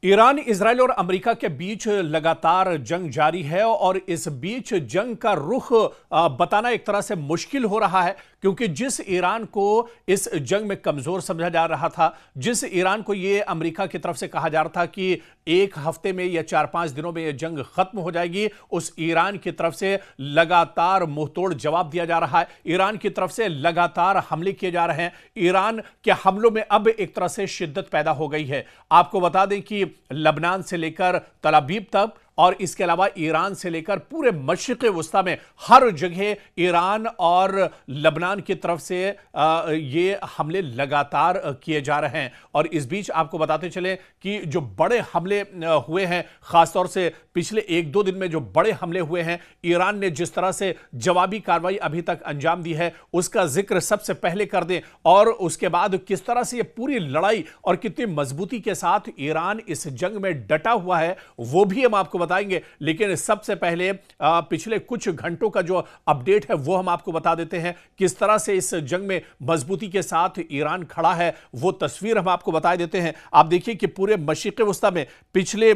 Iran, Israel और America के बीच लगातार जंग जारी है और इस बीच जंग का रुख बताना एक तरह से मुश्किल हो रहा है, क्योंकि जिस ईरान को इस जंग में कमजोर समझा जा रहा था, जिस ईरान को यह अमेरिका की तरफ से कहा जा रहा था कि एक हफ्ते में या 4-5 दिनों में यह जंग खत्म हो जाएगी, उस ईरान की तरफ से लगातार मुंहतोड़ जवाब दिया जा रहा है। ईरान की तरफ से लगातार हमले किए जा रहे हैं। ईरान के हमलों में अब एक तरह से शिद्दत पैदा हो गई है। आपको बता दें कि लबनान से लेकर तल अवीव तक और इसके अलावा ईरान से लेकर पूरे मशरिक़ वस्ता में हर जगह ईरान और लबनान की तरफ से ये हमले लगातार किए जा रहे हैं। और इस बीच आपको बताते चले कि जो बड़े हमले हुए हैं, खासतौर से पिछले 1-2 दिन में जो बड़े हमले हुए हैं, ईरान ने जिस तरह से जवाबी कार्रवाई अभी तक अंजाम दी है, उसका जिक्र सबसे पहले कर दें। और उसके बाद किस तरह से ये पूरी लड़ाई और कितनी मजबूती के साथ ईरान इस जंग में डटा हुआ है, वो भी हम आपको बताएंगे। लेकिन सबसे पहले पिछले कुछ घंटों का जो अपडेट है वो हम आपको बता देते हैं। किस तरह से इस जंग में मजबूती के साथ ईरान खड़ा है, वो तस्वीर हम आपको बता देते हैं। आप देखिए कि पूरे मशरिक़ वस्ता में पिछले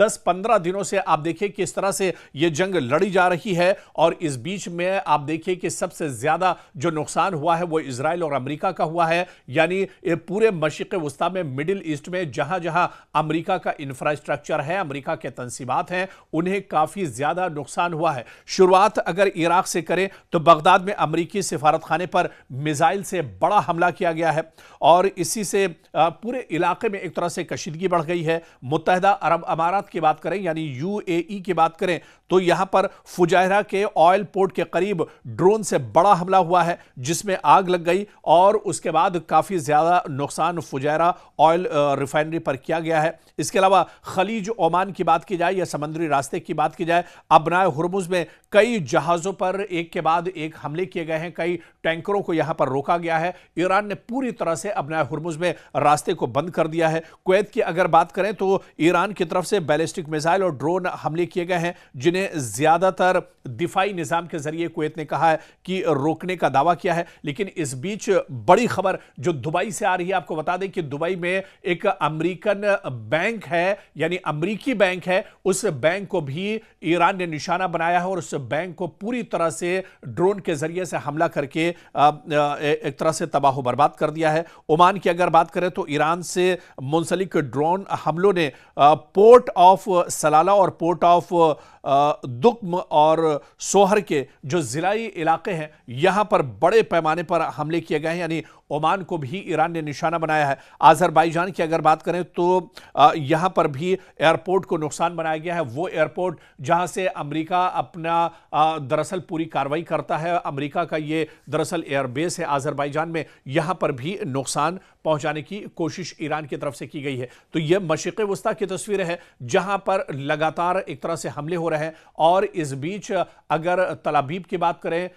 10-15 दिनों से आप देखिए किस तरह से यह जंग लड़ी जा रही है। और इस बीच में आप देखिए कि सबसे ज्यादा जो नुकसान हुआ है वो इजराइल और अमेरिका का हुआ है। यानी पूरे मशरिक़ वस्ता में, मिडिल ईस्ट में जहां जहां अमेरिका का इंफ्रास्ट्रक्चर है, अमेरिका के तंसीबात हैं, उन्हें काफी ज्यादा नुकसान हुआ है। शुरुआत अगर इराक से करें तो बगदाद में अमेरिकी सिफारतखाने पर मिसाइल से बड़ा हमला किया गया है और इसी से पूरे इलाके में एक तरह से कशीदगी बढ़ गई है। मुत्तहिदा अरब अमारात की बात करें, यानी यूएई की बात करें, तो यहां पर फुजैरा के ऑयल पोर्ट के करीब ड्रोन से बड़ा हमला हुआ है जिसमें आग लग गई और उसके बाद काफी ज्यादा नुकसान फुजैरा ऑयल रिफाइनरी पर किया गया है। इसके अलावा खलीज ओमान की बात की जाए या समुद्री रास्ते की बात की जाए, अबनाए हुर्मुज में कई जहाजों पर एक के बाद एक हमले किए गए हैं, कई टैंकरों को यहां पर रोका गया है। ईरान ने पूरी तरह से अबनाए हुर्मुज में रास्ते को बंद कर दिया है। कुवैत की अगर बात करें तो ईरान की तरफ से बैलिस्टिक मिसाइल और ड्रोन हमले किए गए हैं, जिन्हें ज्यादातर दिफाई निजाम के जरिए कुवैत ने कहा है कि रोकने का दावा किया है। लेकिन इस बीच बड़ी खबर जो दुबई से आ रही है, आपको बता दें कि दुबई में एक अमेरिकन बैंक है, यानी अमेरिकी बैंक है, उस बैंक को भी ईरान ने निशाना बनाया है और उस बैंक को पूरी तरह से ड्रोन के जरिए से हमला करके एक तरह से तबाह बर्बाद कर दिया है। ओमान की अगर बात करें तो ईरान से मुंसलिक ड्रोन हमलों ने पोर्ट ऑफ सलाला और पोर्ट ऑफ दुक्म और सोहर के जो जिलाई इलाके हैं, यहां पर बड़े पैमाने पर हमले किए गए हैं, यानी ओमान को भी ईरान ने निशाना बनाया है। आज़रबाईजान की अगर बात करें तो यहां पर भी एयरपोर्ट को नुकसान बनाया गया है। वो एयरपोर्ट जहां से अमेरिका अपना दरअसल पूरी कार्रवाई करता है, अमेरिका का ये दरअसल एयरबेस है आज़रबाईजान में, यहां पर भी नुकसान पहुंचाने की कोशिश ईरान की तरफ से की गई है। तो यह मशरिक़ वस्ता की तस्वीर है जहां पर लगातार एक तरह से हमले हो रहे हैं। और इस बीच अगर तल अवीव की बात करें,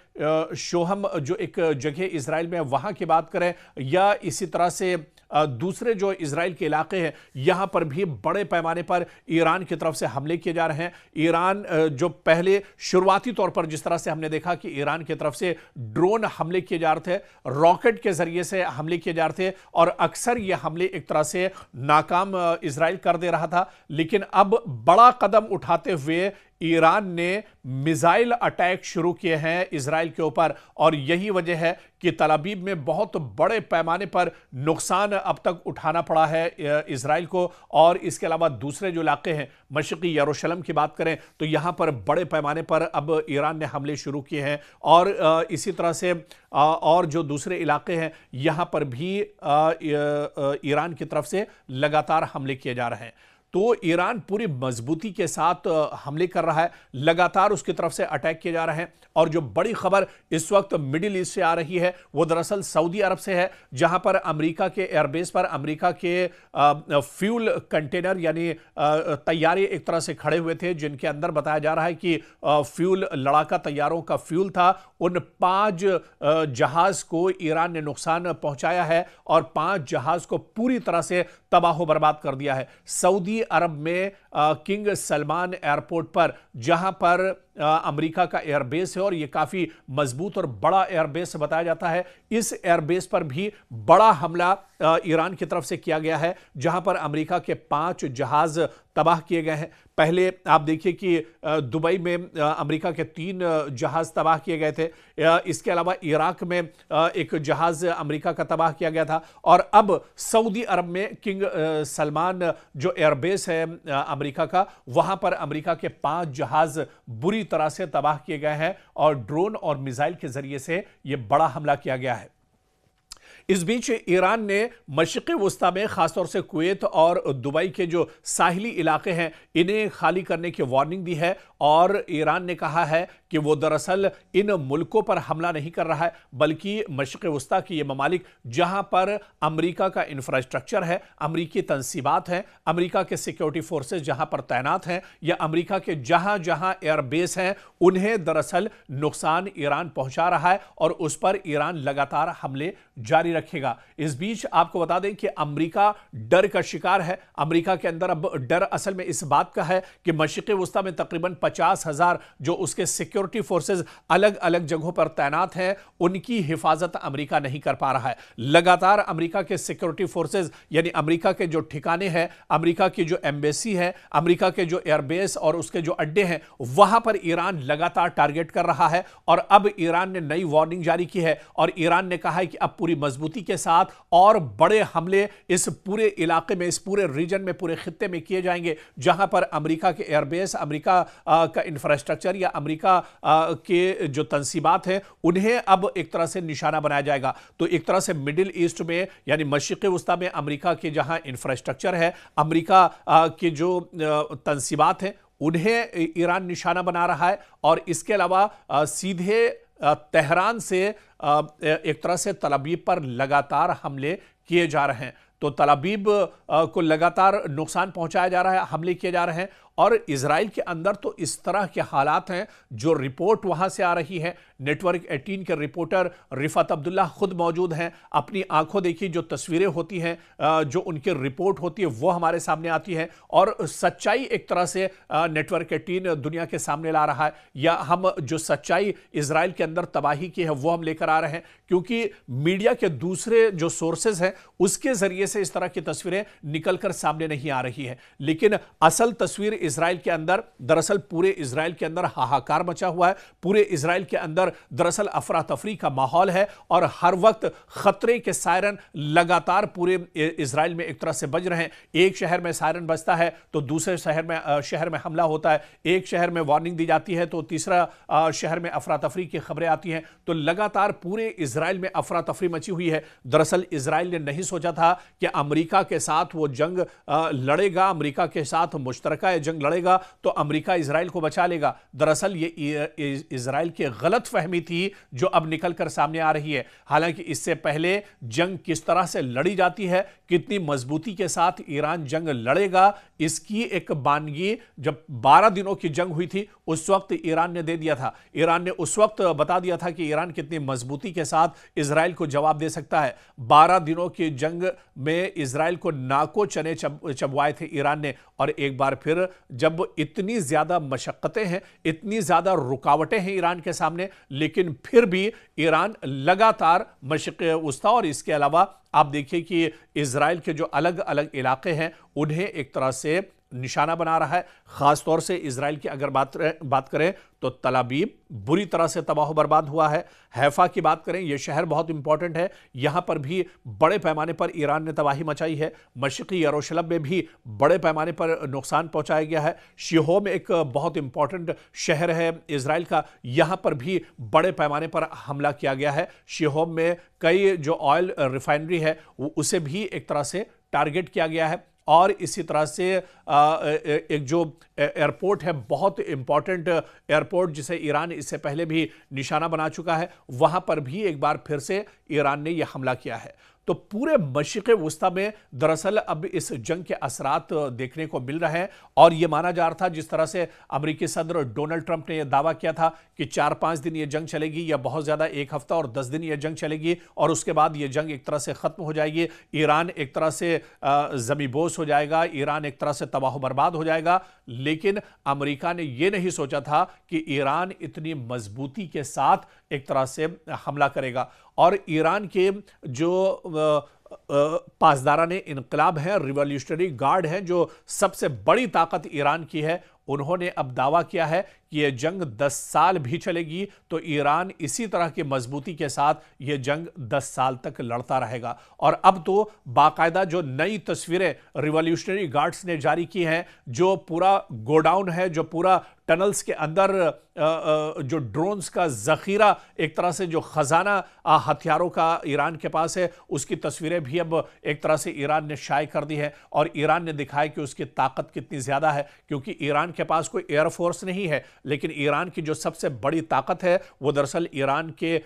शोहम जो एक जगह इजराइल में, वहां की बात करें, या इसी तरह से दूसरे जो इजराइल के इलाके हैं, यहां पर भी बड़े पैमाने पर ईरान की तरफ से हमले किए जा रहे हैं। ईरान जो पहले शुरुआती तौर पर जिस तरह से हमने देखा कि ईरान की तरफ से ड्रोन हमले किए जा रहे थे, रॉकेट के जरिए से हमले किए जा रहे थे और अक्सर ये हमले एक तरह से नाकाम इजराइल कर दे रहा था। लेकिन अब बड़ा कदम उठाते हुए ईरान ने मिसाइल अटैक शुरू किए हैं इजराइल के ऊपर और यही वजह है कि तल अवीव में बहुत बड़े पैमाने पर नुकसान अब तक उठाना पड़ा है इजराइल को। और इसके अलावा दूसरे जो इलाके हैं, मशरिक़ी यरूशलेम की बात करें तो यहां पर बड़े पैमाने पर अब ईरान ने हमले शुरू किए हैं और इसी तरह से और जो दूसरे इलाके हैं, यहां पर भी ईरान की तरफ से लगातार हमले किए जा रहे हैं। तो ईरान पूरी मजबूती के साथ हमले कर रहा है, लगातार उसकी तरफ से अटैक किए जा रहे हैं। और जो बड़ी खबर इस वक्त मिडिल ईस्ट से आ रही है वो दरअसल सऊदी अरब से है, जहां पर अमेरिका के एयरबेस पर अमेरिका के फ्यूल कंटेनर यानी तैयारे एक तरह से खड़े हुए थे, जिनके अंदर बताया जा रहा है कि फ्यूल, लड़ाका तैयारों का फ्यूल था। उन 5 जहाज को ईरान ने नुकसान पहुंचाया है और 5 जहाज को पूरी तरह से तबाह बर्बाद कर दिया है। सऊदी अरब में किंग सलमान एयरपोर्ट पर, जहां पर अमेरिका का एयरबेस है और यह काफी मजबूत और बड़ा एयरबेस बताया जाता है। इस एयरबेस पर भी बड़ा हमला ईरान की तरफ से किया गया है, जहां पर अमेरिका के 5 जहाज तबाह किए गए हैं। पहले आप देखिए कि दुबई में अमेरिका के 3 जहाज तबाह किए गए थे। इसके अलावा इराक में एक जहाज अमेरिका का तबाह किया गया था और अब सऊदी अरब में किंग सलमान जो एयरबेस है अमेरिका का, वहां पर अमेरिका के 5 जहाज बुरी तरह से तबाह किए गए हैं और ड्रोन और मिसाइल के जरिए से यह बड़ा हमला किया गया है। इस बीच ईरान ने मशरिक़ वुस्ता में खासतौर से कुवैत और दुबई के जो साहिली इलाके हैं इन्हें खाली करने की वार्निंग दी है और ईरान ने कहा है कि वो दरअसल इन मुल्कों पर हमला नहीं कर रहा है, बल्कि मशरिक़ वुस्ता के ये ममालिक जहां पर अमेरिका का इंफ्रास्ट्रक्चर है, अमेरिकी तंसीबात हैं, अमेरिका के सिक्योरिटी फोर्सेस जहां पर तैनात हैं या अमेरिका के जहां जहां एयरबेस हैं, उन्हें दरअसल नुकसान ईरान पहुंचा रहा है और उस पर ईरान लगातार हमले जारी रखेगा। इस बीच आपको बता दें कि अमेरिका डर का शिकार है। अमेरिका के अंदर अब डर असल में इस बात का है कि मशरिक़ वुस्ता में तकरीबन 50,000 जो उसके सिक्योरिटी फोर्सेस अलग अलग जगहों पर तैनात हैं, उनकी हिफाजत अमेरिका नहीं कर पा रहा है। लगातार अमेरिका के सिक्योरिटी फोर्सेस यानी अमेरिका के जो ठिकाने हैं, अमेरिका की जो एम्बेसी है, अमेरिका के जो एयरबेस और उसके जो अड्डे हैं, वहां पर ईरान लगातार टारगेट कर रहा है और अब ईरान ने नई वार्निंग जारी की है और ईरान ने कहा है कि अब पूरी मजबूती के साथ और बड़े हमले इस पूरे इलाके में, इस पूरे रीजन में, पूरे खित्ते में किए जाएंगे जहां पर अमेरिका के एयरबेस, अमेरिका का इंफ्रास्ट्रक्चर या अमेरिका के जो तंसीबात हैं उन्हें अब एक तरह से निशाना बनाया जाएगा। तो एक तरह से मिडिल ईस्ट में यानी मशरिक़ वुस्ता में अमेरिका के जहां इंफ्रास्ट्रक्चर है, अमेरिका के जो तंसीबात हैं उन्हें ईरान निशाना बना रहा है और इसके अलावा सीधे तेहरान से एक तरह से तल अवीव पर लगातार हमले किए जा रहे हैं। तो तल अवीव को लगातार नुकसान पहुंचाया जा रहा है, हमले किए जा रहे हैं और इजराइल के अंदर तो इस तरह के हालात हैं जो रिपोर्ट वहां से आ रही है। नेटवर्क 18 के रिपोर्टर रिफत अब्दुल्ला खुद मौजूद हैं, अपनी आंखों देखी जो तस्वीरें होती हैं, जो उनकी रिपोर्ट होती है वो हमारे सामने आती है और सच्चाई एक तरह से नेटवर्क 18 दुनिया के सामने ला रहा है या हम जो सच्चाई इजराइल के अंदर तबाही की है वो हम लेकर आ रहे हैं, क्योंकि मीडिया के दूसरे जो सोर्सेज हैं उसके जरिए से इस तरह की तस्वीरें निकलकर सामने नहीं आ रही है। लेकिन असल तस्वीर इजराइल के अंदर, दरअसल पूरे इजराइल के अंदर हाहाकार मचा हुआ है, पूरे इजराइल के अंदर दरअसल अफरा तफरी का माहौल है और हर वक्त खतरे के सायरन लगातार पूरे इजराइल में एक तरह से बज रहे हैं। एक शहर में सायरन बजता है तो दूसरे शहर में हमला होता है, एक शहर में वार्निंग दी जाती है तो तीसरा शहर में अफरा तफरी की खबरें आती हैं। तो लगातार पूरे इजराइल में अफरा तफरी मची हुई है। दरअसल इजराइल ने नहीं सोचा था कि अमेरिका के साथ वो जंग लड़ेगा, अमेरिका के साथ मुश्तरका जंग लड़ेगा तो अमेरिका इजराइल को बचा लेगा। दरअसल ये इजराइल की गलत फहमी थी जो अब निकलकर सामने आ रही है। हालांकि इससे पहले जंग किस तरह से लड़ी जाती है, कितनी मजबूती के साथ ईरान जंग लड़ेगा, इसकी एक बानगी जब 12 दिनों की जंग हुई थी उस वक्त ईरान ने दे दिया था। ईरान ने उस वक्त बता दिया था कि ईरान कितनी मजबूती के साथ इजराइल को जवाब दे सकता है। 12 दिनों की जंग में इजराइल को नाको चने चबवाए थे ईरान ने और एक बार फिर जब इतनी ज्यादा मशक्कतें हैं, इतनी ज्यादा रुकावटें हैं ईरान के सामने, लेकिन फिर भी ईरान लगातार मशरिक़ वुस्ता और इसके अलावा आप देखिए कि इजराइल के जो अलग अलग इलाके हैं उन्हें एक तरह से निशाना बना रहा है। खासतौर से इजराइल की अगर बात करें तो तल अवीव बुरी तरह से तबाह बर्बाद हुआ है। हैफा की बात करें, यह शहर बहुत इंपॉर्टेंट है, यहां पर भी बड़े पैमाने पर ईरान ने तबाही मचाई है। मशरिक़ी यरूशलेम में भी बड़े पैमाने पर नुकसान पहुंचाया गया है। शिहोम एक बहुत इंपॉर्टेंट शहर है इजराइल का, यहां पर भी बड़े पैमाने पर हमला किया गया है। शिहोम में कई जो ऑयल रिफाइनरी है उसे भी एक तरह से टारगेट किया गया है और इसी तरह से एक जो एयरपोर्ट है, बहुत इंपॉर्टेंट एयरपोर्ट जिसे ईरान इससे पहले भी निशाना बना चुका है, वहां पर भी एक बार फिर से ईरान ने यह हमला किया है। तो पूरे मशरिक़ वुस्ता में दरअसल अब इस जंग के असरात देखने को मिल रहे हैं। और यह माना जा रहा था, जिस तरह से अमेरिकी सदर डोनाल्ड ट्रंप ने यह दावा किया था कि 4-5 दिन यह जंग चलेगी या बहुत ज्यादा 1 हफ्ता और 10 दिन यह जंग चलेगी और उसके बाद यह जंग एक तरह से खत्म हो जाएगी, ईरान एक तरह से ज़मीबोस हो जाएगा, ईरान एक तरह से तबाह बर्बाद हो जाएगा। लेकिन अमेरिका ने यह नहीं सोचा था कि ईरान इतनी मजबूती के साथ एक तरह से हमला करेगा। और ईरान के जो पासदाराने इनकलाब है, रिवॉल्यूशनरी गार्ड है, जो सबसे बड़ी ताकत ईरान की है, उन्होंने अब दावा किया है कि यह जंग 10 साल भी चलेगी तो ईरान इसी तरह की मजबूती के साथ यह जंग 10 साल तक लड़ता रहेगा। और अब तो बाकायदा जो नई तस्वीरें रिवॉल्यूशनरी गार्ड्स ने जारी की हैं, जो पूरा गोडाउन है, जो पूरा टनल्स के अंदर जो ड्रोन्स का जखीरा, एक तरह से जो खजाना हथियारों का ईरान के पास है, उसकी तस्वीरें भी अब एक तरह से ईरान ने शाये कर दी है। और ईरान ने दिखाया कि उसकी ताकत कितनी ज्यादा है, क्योंकि ईरान के पास कोई एयरफोर्स नहीं है, लेकिन ईरान की जो सबसे बड़ी ताकत है वो दरअसल ईरान के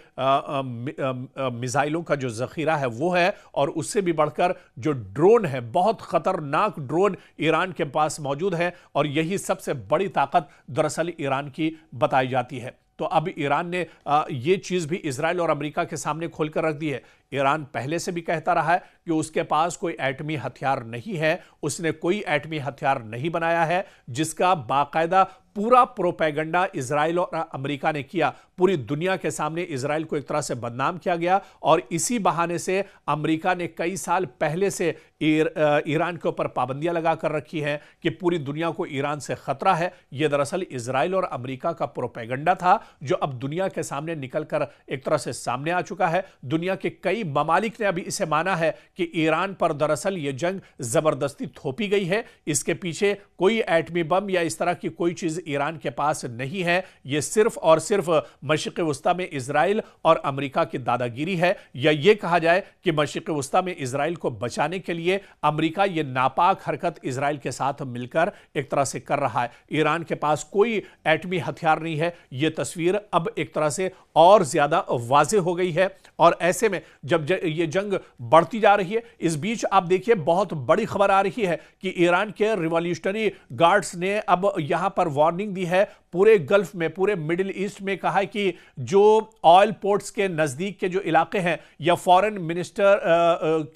मिसाइलों का जो जखीरा है वो है। और उससे भी बढ़कर जो ड्रोन है, बहुत खतरनाक ड्रोन ईरान के पास मौजूद है, और यही सबसे बड़ी ताकत दरअसल ईरान की बताई जाती है। तो अब ईरान ने ये चीज भी इजराइल और अमेरिका के सामने खोलकर रख दी है। ईरान पहले से भी कहता रहा है कि उसके पास कोई एटमी हथियार नहीं है, उसने कोई एटमी हथियार नहीं बनाया है, जिसका बाकायदा पूरा प्रोपेगेंडा इजराइल और अमेरिका ने किया। पूरी दुनिया के सामने इजराइल को एक तरह से बदनाम किया गया, और इसी बहाने से अमेरिका ने कई साल पहले से ईरान के ऊपर पाबंदियां लगाकर रखी हैं कि पूरी दुनिया को ईरान से खतरा है। यह दरअसल इजराइल और अमेरिका का प्रोपेगेंडा था, जो अब दुनिया के सामने निकलकर एक तरह से सामने आ चुका है। दुनिया के कई ममालिक ने अभी इसे माना है कि ईरान पर दरअसल यह जंग जबरदस्ती थोपी गई है, इसके पीछे कोई एटमी बम या इस तरह की कोई चीज ईरान के पास नहीं है। यह सिर्फ और सिर्फ मशरिक़ वुस्ता में इजराइल और अमेरिका की दादागिरी है, या यह कहा जाए कि मशरिक़ वुस्ता में इजराइल को बचाने के लिए अमेरिका यह नापाक हरकत इजराइल के साथ मिलकर एक तरह से कर रहा है। ईरान के पास कोई एटमी हथियार नहीं है, यह तस्वीर अब एक तरह से और ज्यादा वाज़ेह हो गई है। और ऐसे में जब यह जंग बढ़ती जा रही है, इस बीच आप देखिए बहुत बड़ी खबर आ रही है कि ईरान के रिवॉल्यूशनरी गार्ड्स ने अब यहां पर वार्निंग दी है पूरे गल्फ में, पूरे मिडिल ईस्ट में। कहा है कि जो ऑयल पोर्ट्स के नजदीक के जो इलाके हैं, या फॉरेन मिनिस्टर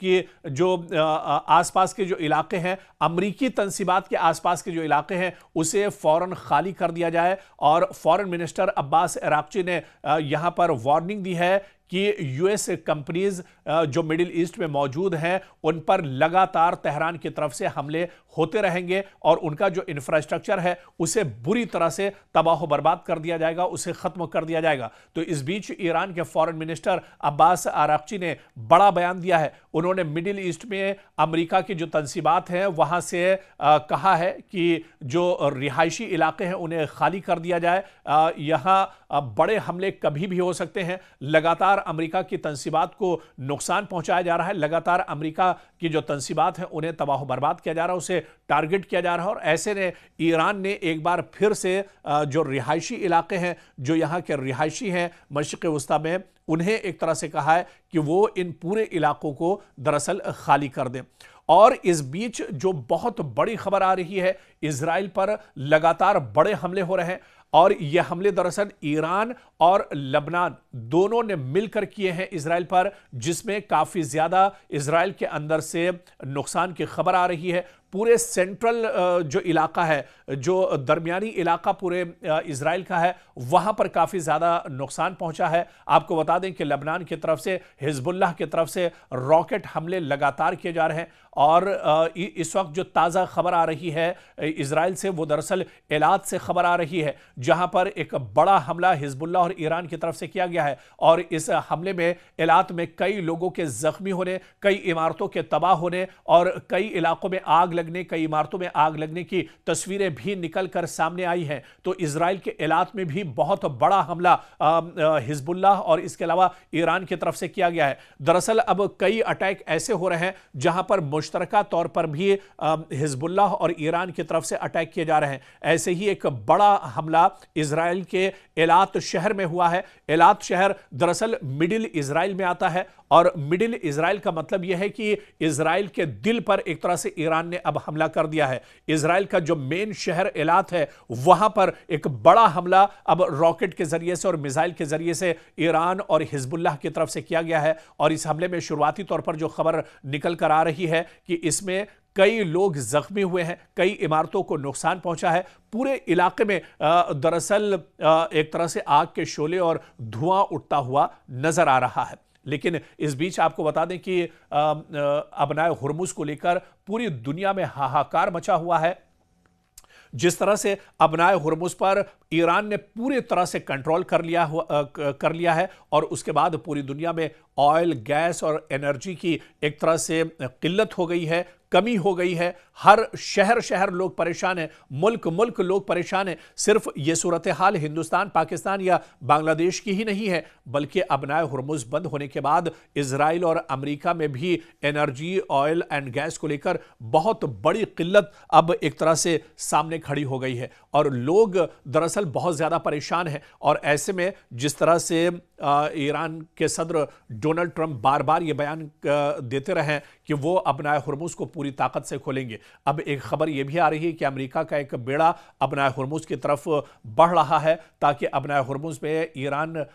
के जो आसपास के जो इलाके हैं, अमरीकी तंसीबात के आसपास के जो इलाके हैं, उसे फौरन खाली कर दिया जाए। और फॉरेन मिनिस्टर अब्बास अराक्ची ने यहां पर वार्निंग दी है कि यूएस कंपनीज जो मिडिल ईस्ट में मौजूद हैं, उन पर लगातार तेहरान की तरफ से हमले होते रहेंगे, और उनका जो इंफ्रास्ट्रक्चर है उसे बुरी तरह से तबाह बर्बाद कर दिया जाएगा, उसे खत्म कर दिया जाएगा। तो इस बीच ईरान के फॉरेन मिनिस्टर अब्बास अराक्ची ने बड़ा बयान दिया है। उन्होंने मिडिल ईस्ट में अमेरिका की जो तंसीबात हैं वहां से कहा है कि जो रिहायशी इलाके हैं उन्हें खाली कर दिया जाए। यहां बड़े हमले कभी भी हो सकते हैं। लगातार अमेरिका की तंसीबात को नुकसान पहुंचाया जा रहा है, लगातार अमेरिका की जो तंसीबात हैं उन्हें तबाह बर्बाद किया जा रहा है, उसे टारगेट किया जा रहा है। और ऐसे में ईरान ने एक बार फिर से जो रिहायशी इलाके हैं, जो यहां के रिहायशी हैं मशरिक़ वुस्ता में, उन्हें एक तरह से कहा है कि वो इन पूरे इलाकों को दरअसल खाली कर दें। और इस बीच जो बहुत बड़ी खबर आ रही है, इजराइल पर लगातार बड़े हमले हो रहे हैं, और यह हमले दरअसल ईरान और लबनान दोनों ने मिलकर किए हैं इजराइल पर, जिसमें काफी ज्यादा इजराइल के अंदर से नुकसान की खबर आ रही है। पूरे सेंट्रल जो इलाका है, जो दरमियानी इलाका पूरे इजराइल का है, वहां पर काफी ज्यादा नुकसान पहुंचा है। आपको बता दें कि लबनान की तरफ से, हिजबुल्लाह की तरफ से रॉकेट हमले लगातार किए जा रहे हैं। और इस वक्त जो ताज़ा खबर आ रही है इजराइल से, वो दरअसल एलात से खबर आ रही है, जहां पर एक बड़ा हमला हिजबुल्लाह और ईरान की तरफ से किया गया है। और इस हमले में एलात में कई लोगों के जख्मी होने, कई इमारतों के तबाह होने, और कई इलाकों में आग लगने, कई इमारतों में आग लगने की तस्वीरें भी निकल कर सामने आई हैं। तो इजराइल के एलात में भी बहुत बड़ा हमला हिजबुल्लाह और इसके अलावा ईरान की तरफ से किया गया है। दरअसल अब कई अटैक ऐसे हो रहे हैं जहां पर मुश्तरका तौर पर भी हिजबुल्लाह और ईरान की तरफ से अटैक किए जा रहे हैं। ऐसे ही एक बड़ा हमला इजराइल के एलात शहर में हुआ है। एलात शहर दरअसल मिडिल इजराइल में आता है, और मिडिल इजराइल का मतलब यह है कि इजराइल के दिल पर एक तरह से ईरान ने अब हमला कर दिया है। इजराइल का जो मेन शहर एलात है वहां पर एक बड़ा हमला अब रॉकेट के जरिए से और मिसाइल के जरिए से ईरान और हिजबुल्लाह की तरफ से किया गया है। और इस हमले में शुरुआती तौर पर जो खबर निकल कर आ रही है कि इसमें कई लोग जख्मी हुए हैं, कई इमारतों को नुकसान पहुंचा है। पूरे इलाके में दरअसल एक तरह से आग के शोले और धुआं उठता हुआ नजर आ रहा है। लेकिन इस बीच आपको बता दें कि अबनाए हुर्मुज को लेकर पूरी दुनिया में हाहाकार मचा हुआ है। जिस तरह से अबनाए हुर्मुज पर ईरान ने पूरी तरह से कंट्रोल कर लिया है और उसके बाद पूरी दुनिया में ऑयल, गैस और एनर्जी की एक तरह से किल्लत हो गई है, कमी हो गई है। हर शहर शहर लोग परेशान हैं, मुल्क मुल्क लोग परेशान हैं। सिर्फ ये सूरत हाल हिंदुस्तान, पाकिस्तान या बांग्लादेश की ही नहीं है, बल्कि अबनाए हुर्मुज बंद होने के बाद इजराइल और अमेरिका में भी एनर्जी, ऑयल एंड गैस को लेकर बहुत बड़ी किल्लत अब एक तरह से सामने खड़ी हो गई है और लोग दरअसल बहुत ज्यादा परेशान हैं। और ऐसे में जिस तरह से ईरान के सदर डोनाल्ड ट्रंप बार बार ये बयान देते रहे कि वो अबनाए हुर्मुज को पूरी ताकत से खोलेंगे, अब एक खबर यह भी आ रही है कि अमेरिका का एक बेड़ा अबनाए हुर्मुज की तरफ बढ़ रहा है ताकि अबनाए हुर्मुज में ईरान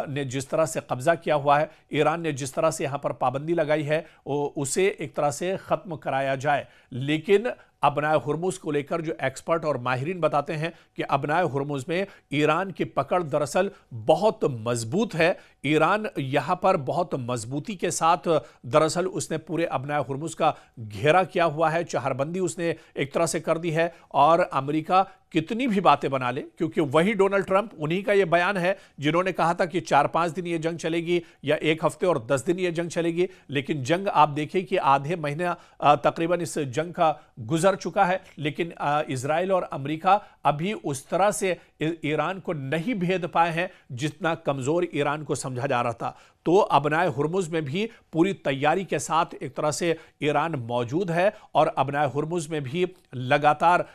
ने जिस तरह से कब्जा किया हुआ है, ईरान ने जिस तरह से यहां पर पाबंदी लगाई है, उसे एक तरह से खत्म कराया जाए। लेकिन अबनाए हुर्मुज को लेकर जो एक्सपर्ट और माहिरीन बताते हैं कि अबनाए हुर्मुज में ईरान की पकड़ दरअसल बहुत मजबूत है। ईरान यहां पर बहुत मजबूती के साथ दरअसल उसने पूरे अबनाए हुर्मुज का घेरा किया हुआ है, चहरबंदी उसने एक तरह से कर दी है। और अमेरिका कितनी भी बातें बना ले, क्योंकि वही डोनाल्ड ट्रंप, उन्हीं का यह बयान है जिन्होंने कहा था कि 4-5 दिन यह जंग चलेगी या 1 हफ्ते और 10 दिन यह जंग चलेगी। लेकिन जंग आप देखिए कि आधे महीना तकरीबन इस जंग का गुजर चुका है, लेकिन इजराइल और अमेरिका अभी उस तरह से ईरान को नहीं भेद पाए हैं जितना कमजोर ईरान को समझा जा रहा था। तो अबनाए हुर्मुज में भी पूरी तैयारी के साथ एक तरह से ईरान मौजूद है और अबनाए हुर्मुज में भी लगातार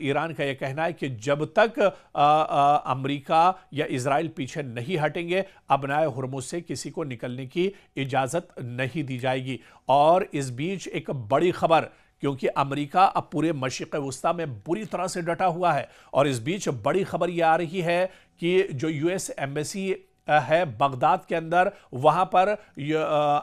ईरान का यह कहना है कि जब तक अमेरिका या इजराइल पीछे नहीं हटेंगे, अबनाए हुर्मुज से किसी को निकलने की इजाजत नहीं दी जाएगी। और इस बीच एक बड़ी खबर, क्योंकि अमेरिका अब पूरे मशरिक़ वुस्ता में बुरी तरह से डटा हुआ है और इस बीच बड़ी खबर यह आ रही है कि जो यूएस एम्बेसी है बगदाद के अंदर, वहां पर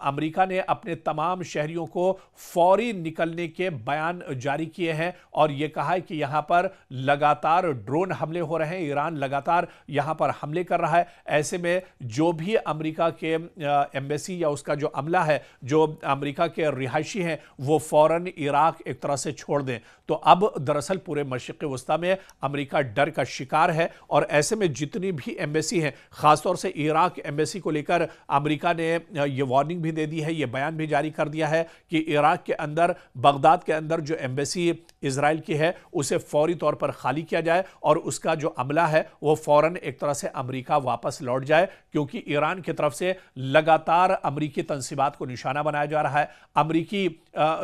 अमेरिका ने अपने तमाम शहरियों को फौरी निकलने के बयान जारी किए हैं और यह कहा है कि यहां पर लगातार ड्रोन हमले हो रहे हैं, ईरान लगातार यहां पर हमले कर रहा है। ऐसे में जो भी अमेरिका के एम्बेसी या उसका जो अमला है, जो अमेरिका के रिहायशी हैं, वो फौरन इराक एक तरह से छोड़ दें। तो अब दरअसल पूरे मशरिक़ वुस्ता में अमेरिका डर का शिकार है और ऐसे में जितनी भी एम्बेसी हैं, खासतौर से इराक एम्बेसी को लेकर अमेरिका ने यह वार्निंग भी दे दी है, यह बयान भी जारी कर दिया है कि इराक के अंदर, बगदाद के अंदर जो एम्बेसी इजराइल की है उसे फौरी तौर पर खाली किया जाए और उसका जो अमला है वो फौरन एक तरह से अमेरिका वापस लौट जाए, क्योंकि ईरान की तरफ से लगातार अमेरिकी तंसीबात को निशाना बनाया जा रहा है, अमेरिकी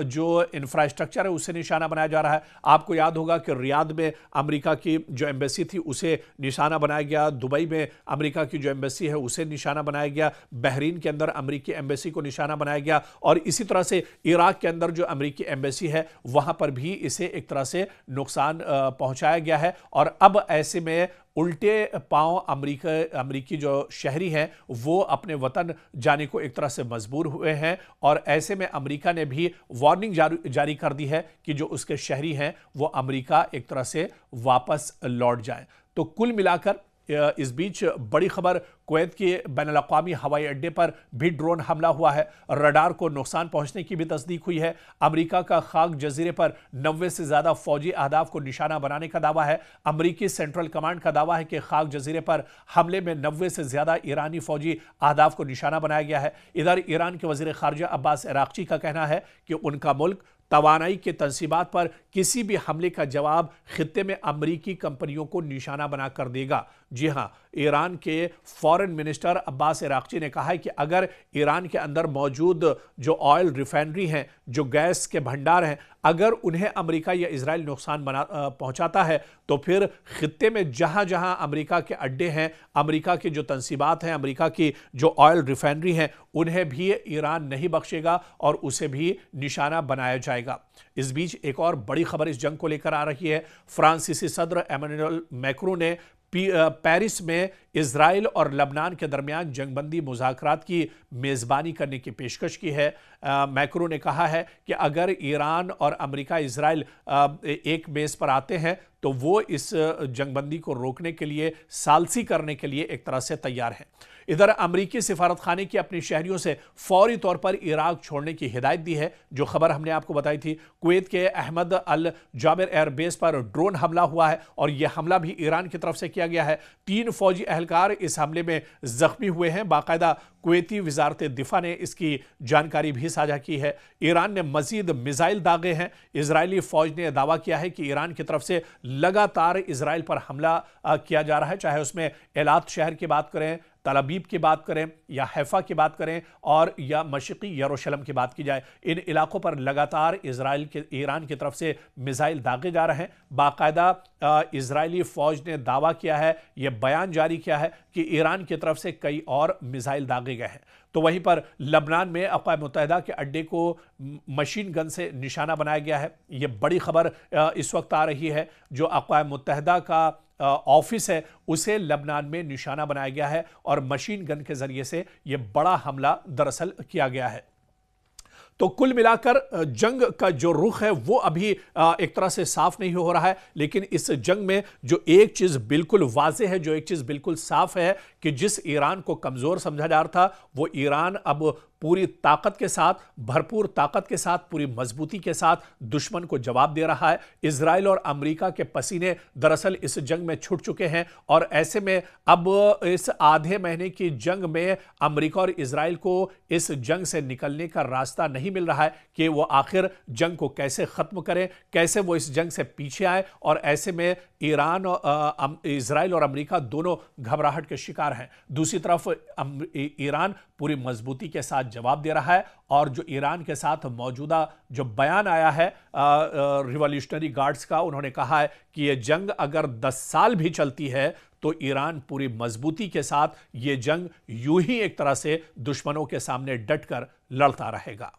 जो इंफ्रास्ट्रक्चर है उसे निशाना बनाया जा रहा है। आपको याद होगा कि रियाद में अमेरिका की जो एम्बेसी थी उसे निशाना बनाया गया, दुबई में अमेरिका की जो एम्बेसी है उसे निशाना बनाया गया, बहरीन के अंदर अमेरिकी एम्बेसी को निशाना बनाया गया और इसी तरह से इराक के अंदर जो अमेरिकी एम्बेसी है वहां पर भी इसे एक तरह से नुकसान पहुंचाया गया है। और अब ऐसे में उल्टे पांव अमेरिकी जो शहरी हैं वो अपने वतन जाने को एक तरह से मजबूर हुए हैं और ऐसे में अमेरिका ने भी वार्निंग जारी कर दी है कि जो उसके शहरी हैं वो अमेरिका एक तरह से वापस लौट जाए। तो कुल मिलाकर इस बीच बड़ी खबर, कुवैत के बैनुल-अक़वामी हवाई अड्डे पर भी ड्रोन हमला हुआ है, रडार को नुकसान पहुंचने की भी तस्दीक हुई है। अमेरिका का खाक जजीरे पर 90 से ज्यादा फौजी अहदाफ को निशाना बनाने का दावा है। अमेरिकी सेंट्रल कमांड का दावा है कि खाक जजीरे पर हमले में 90 से ज्यादा ईरानी फौजी अहदाफ को निशाना बनाया गया है। इधर ईरान के वजीर खारजा अब्बास अराक्ची का कहना है कि उनका मुल्क तवानाई के तंसीबात पर किसी भी हमले का जवाब खित्ते में अमरीकी कंपनियों को निशाना बनाकर देगा। जी हां, ईरान के फॉरेन मिनिस्टर अब्बास इराक्ची ने कहा है कि अगर ईरान के अंदर मौजूद जो ऑयल रिफाइनरी हैं, जो गैस के भंडार हैं, अगर उन्हें अमेरिका या इजराइल नुकसान पहुंचाता है तो फिर खित्ते में जहां जहां अमेरिका के अड्डे हैं, अमेरिका की जो तंसीबात हैं, अमेरिका की जो ऑयल रिफाइनरी हैं, उन्हें भी ईरान नहीं बख्शेगा और उसे भी निशाना बनाया जाएगा। इस बीच एक और बड़ी खबर इस जंग को लेकर आ रही है। फ्रांसीसी सदर एमेनुएल मैक्रों ने पेरिस में इजराइल और लबनान के दरमियान जंगबंदी मुज़ाकरात की मेज़बानी करने की पेशकश की है। मैक्रों ने कहा है कि अगर ईरान और अमेरिका इजराइल एक मेज़ पर आते हैं तो वो इस जंगबंदी को रोकने के लिए, सालसी करने के लिए एक तरह से तैयार हैं। इधर अमरीकी सिफारतखाने की अपने शहरियों से फौरी तौर पर इराक छोड़ने की हिदायत दी है। जो खबर हमने आपको बताई थी, कुवैत के अहमद अल जाबिर एयरबेस पर ड्रोन हमला हुआ है और यह हमला भी ईरान की तरफ से किया गया है। 3 फौजी एहलकार इस हमले में जख्मी हुए हैं। बाकायदा कुवैती वजारत दिफा ने इसकी जानकारी भी साझा की है। ईरान ने मजीद मिसाइल दागे हैं। इजरायली फौज ने दावा किया है कि ईरान की तरफ से लगातार इजराइल पर हमला किया जा रहा है, चाहे उसमें एलात शहर की बात करें, तल अबीब की बात करें या हैफा की बात करें और या मशरिकी यरूशलेम की बात की जाए। इन इलाकों पर लगातार ईरान की तरफ से मिसाइल दागे जा रहे हैं। बाकायदा इजरायली फौज ने दावा किया है, यह बयान जारी किया है कि ईरान की तरफ से कई और मिसाइल दागे गए हैं। तो वहीं पर लबनान में अक़वाम मुत्तहिदा के अड्डे को मशीन गन से निशाना बनाया गया है। यह बड़ी खबर इस वक्त आ रही है। जो अक़वाम मुत्तहिदा का ऑफिस है उसे लबनान में निशाना बनाया गया है और मशीन गन के जरिए से यह बड़ा हमला दरअसल किया गया है। तो कुल मिलाकर जंग का जो रुख है वो अभी एक तरह से साफ नहीं हो रहा है, लेकिन इस जंग में जो एक चीज बिल्कुल वाज़ेह है, जो एक चीज बिल्कुल साफ है कि जिस ईरान को कमजोर समझा जा रहा था, वो ईरान अब पूरी ताकत के साथ, भरपूर ताकत के साथ, पूरी मजबूती के साथ दुश्मन को जवाब दे रहा है। इजराइल और अमेरिका के पसीने दरअसल इस जंग में छूट चुके हैं और ऐसे में अब इस आधे महीने की जंग में अमेरिका और इजराइल को इस जंग से निकलने का रास्ता नहीं मिल रहा है कि वो आखिर जंग को कैसे खत्म करें, कैसे वो इस जंग से पीछे आए। और ऐसे में ईरान, इजराइल और अमेरिका दोनों घबराहट के शिकार हैं। दूसरी तरफ ईरान पूरी मजबूती के साथ जवाब दे रहा है और जो ईरान के साथ मौजूदा जो बयान आया है रिवॉल्यूशनरी गार्ड्स का, उन्होंने कहा है कि यह जंग अगर 10 साल भी चलती है तो ईरान पूरी मजबूती के साथ ये जंग यूं ही एक तरह से दुश्मनों के सामने डटकर लड़ता रहेगा।